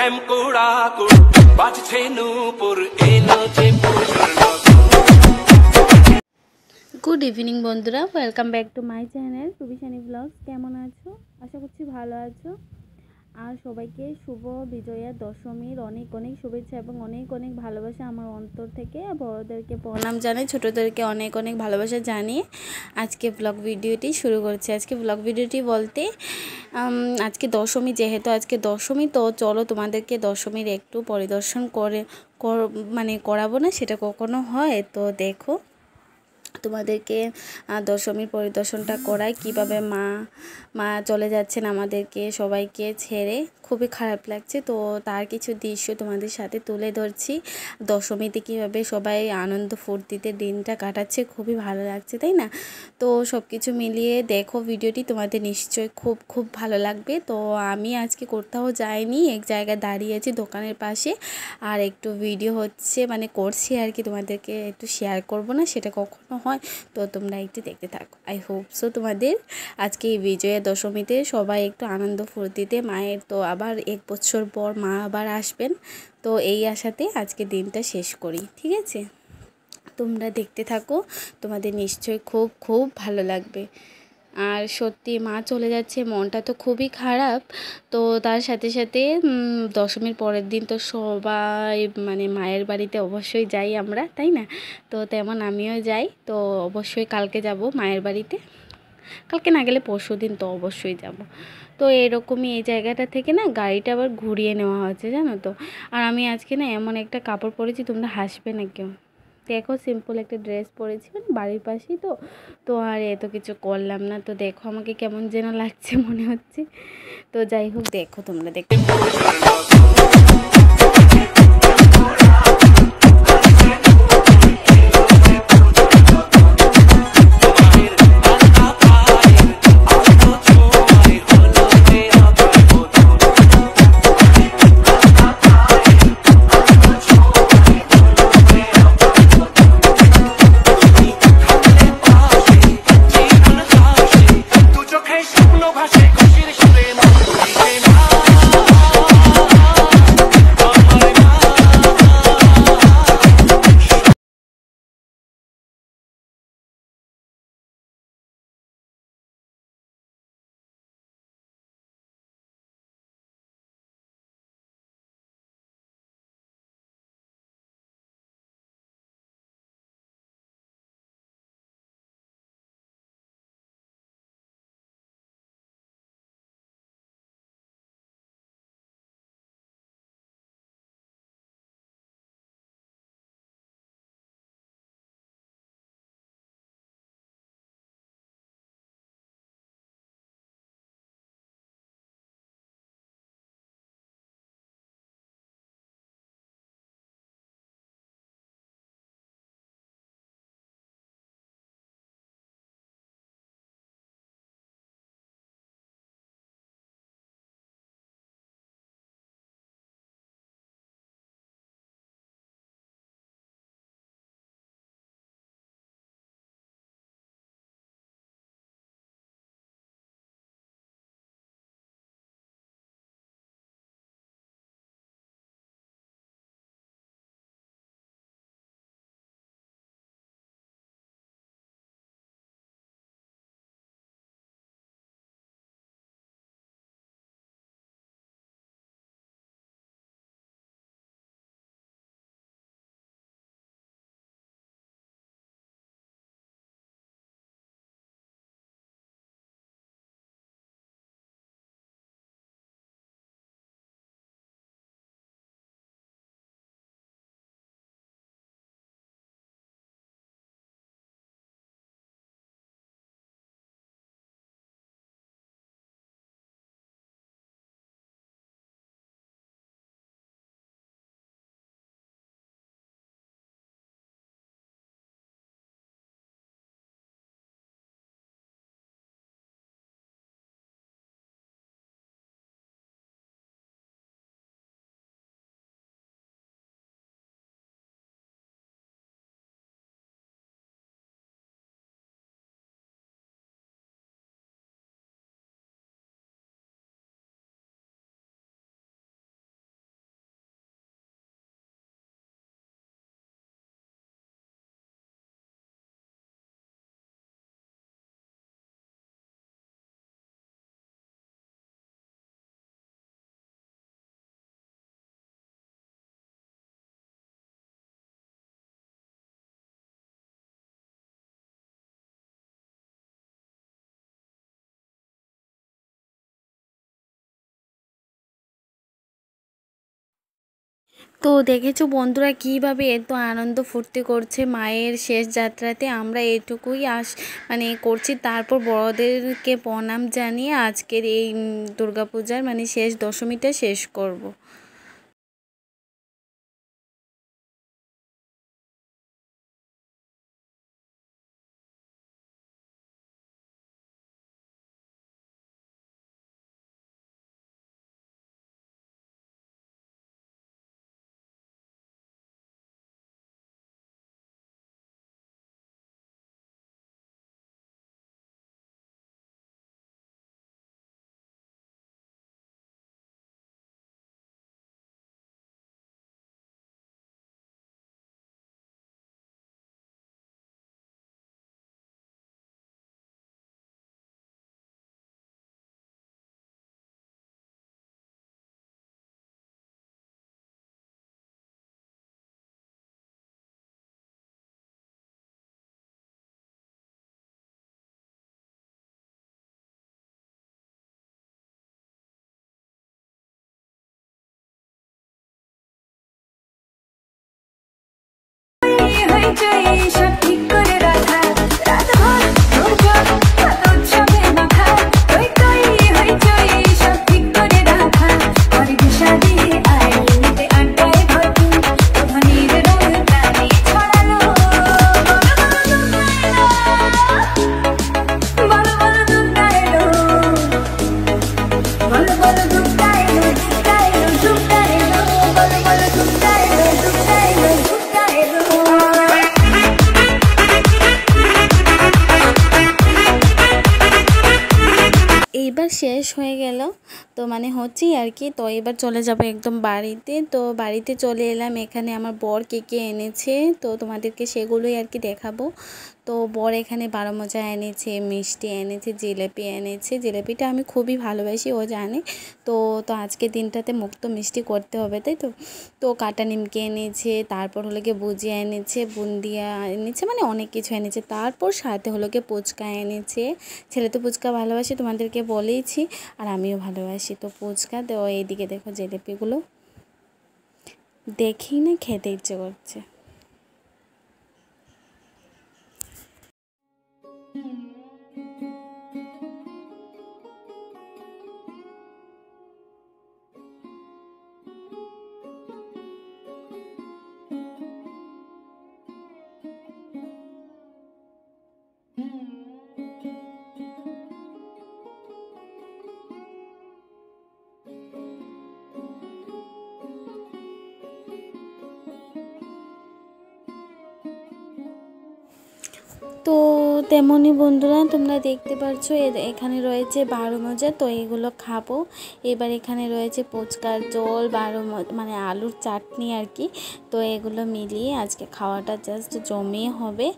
Good evening बंधुरा welcome back to my channel Ruby Sani blogs. केमन आछो? आशा करछि भालो आछो। আর সবাইকে শুভ বিজয়া দশমীর অনেক অনেক শুভেচ্ছা এবং অনেক অনেক ভালোবাসা আমার অন্তর থেকে। বড়দেরকে প্রণাম জানাই, ছোটদেরকে অনেক অনেক ভালোবাসা জানিয়ে আজকে ব্লগ ভিডিওটি শুরু করছি। আজকে ব্লগ ভিডিওটি বলতে আজকে দশমী, যেহেতু আজকে দশমী, তো চলো তোমাদেরকে দশমীর একটু পরিদর্শন করাবো না, সেটা কখনো হয়? তো দেখো তোমাদেরকে দশমীর পরিদর্শনটা করাই, কিভাবে মা চলে যাচ্ছেন আমাদেরকে সবাইকে ছেড়ে। খুবই খারাপ লাগছে, তো তার কিছু দৃশ্য তোমাদের সাথে তুলে ধরছি। দশমীতে কীভাবে সবাই আনন্দ ফুর্তিতে দিনটা কাটাচ্ছে, খুবই ভালো লাগছে, তাই না? তো সব কিছু মিলিয়ে দেখো ভিডিওটি, তোমাদের নিশ্চয়ই খুব খুব ভালো লাগবে। তো আমি আজকে কোথাও যাইনি, এক জায়গায় দাঁড়িয়ে আছি দোকানের পাশে, আর একটু ভিডিও হচ্ছে, করছি আর কি, তোমাদেরকে একটু শেয়ার করব না, সেটা কখনো হয়? তো তোমরা একটু দেখতে থাকো। আই হোপ সো তোমাদের আজকে এই বিজয়া দশমীতে সবাই একটু আনন্দ ফুর্তিতে, মায়ের তো আবার 1 বছর পর মা আবার আসবেন, তো এই আশাতে আজকে দিনটা শেষ করি, ঠিক আছে? তোমরা দেখতে থাকো, তোমাদের নিশ্চয়ই খুব খুব ভালো লাগবে। আর সত্যি মা চলে যাচ্ছে, মনটা তো খুবই খারাপ। তো তার সাথে সাথে দশমীর পরের দিন তো সবাই মায়ের বাড়িতে অবশ্যই যাই আমরা, তাই না? তো তেমন আমিও যাই, তো অবশ্যই কালকে যাব মায়ের বাড়িতে, কালকে না গেলে পরশু দিন তো অবশ্যই যাব। তো এরকমই এই জায়গাটা থেকে না গাড়িটা আবার ঘুরিয়ে নেওয়া হচ্ছে, জানো তো। আর আমি আজকে না এমন একটা কাপড় পরেছি, তোমরা হাসবে না কেউ। দেখো সিম্পল একটা ড্রেস পরেছি, বাড়ির পাশেই তো আর এত কিছু করলাম না। তো দেখো আমাকে কেমন যেন লাগছে মনে হচ্ছে। তো যাই হোক, দেখো তোমরা দেখো। তো দেখেছো বন্ধুরা কীভাবে এত আনন্দ ফুর্তি করছে মায়ের শেষ যাত্রাতে। আমরা এটুকুই মানে করছি, তারপর বড়দেরকে প্রণাম জানিয়ে আজকের এই দুর্গাপূজার মানে শেষ দশমীটা শেষ করব। এইবার শেষ হয়ে গেল, তো মানে হচ্ছেই আর কি। তো এবার চলে যাব একদম বাড়িতে। তো বাড়িতে চলে এলাম, এখানে আমার বর কে কে এনেছে তো তোমাদেরকে সেগুলোই আর কি দেখাবো। তো বর এখানে 12 মজা এনেছে, মিষ্টি এনেছে, জিলেপি এনেছে। জিলেপিটা আমি খুবই ভালোবাসি, ও জানে। তো তো আজকের দিনটাতে মুক্ত মিষ্টি করতে হবে, তাই তো। তো কাটা নিমকি এনেছে, তারপর হলো গিয়ে ভুজিয়া এনেছে, বুন্দিয়া এনেছে, মানে অনেক কিছু এনেছে। তারপর সাথে হলো গিয়ে ফুচকা এনেছে। ছেলে তো ফুচকা ভালোবাসে, তোমাদেরকে বলেইছি, আর আমিও ভালোবাসি। তো ফুচকা তো এইদিকে দেখো জিলেপিগুলো দেখেই না খেতে ইচ্ছে করছে। তো তেমনই বন্ধুরা তোমরা দেখতে পাচ্ছ এখানে রয়েছে 12 মজা, তো এগুলো খাবো। এবার এখানে রয়েছে ফুচকার জল, 12 মানে আলুর চাটনি আর কি। তো এগুলো মিলিয়ে আজকে খাওয়াটা জাস্ট জমিয়ে হবে।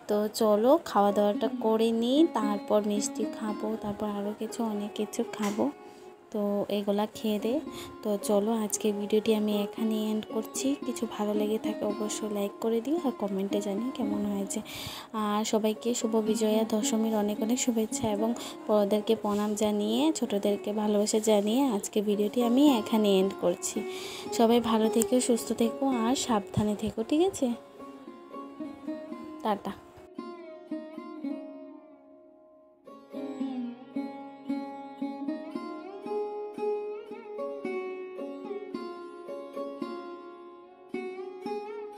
তো চলো খাওয়া দাওয়াটা করে নিই, তারপর মিষ্টি খাবো, তারপর আরও কিছু অনেক কিছু খাবো। তো এগুলা খেয়ে দে। তো চলো আজকের ভিডিওটি আমি এখানে এন্ড করছি। কিছু ভালো লেগে থাকে অবশ্যই লাইক করে দিও আর কমেন্টে জানিয়ে কেমন হয়েছে। আর সবাইকে শুভ বিজয়া দশমীর অনেক অনেক শুভেচ্ছা এবং বড়দেরকে প্রণাম জানিয়ে ছোটদেরকে ভালোবাসা জানিয়ে আজকে ভিডিওটি আমি এখানে এন্ড করছি। সবাই ভালো থেকো, সুস্থ থেকো আর সাবধানে থেকো, ঠিক আছে? টাটা।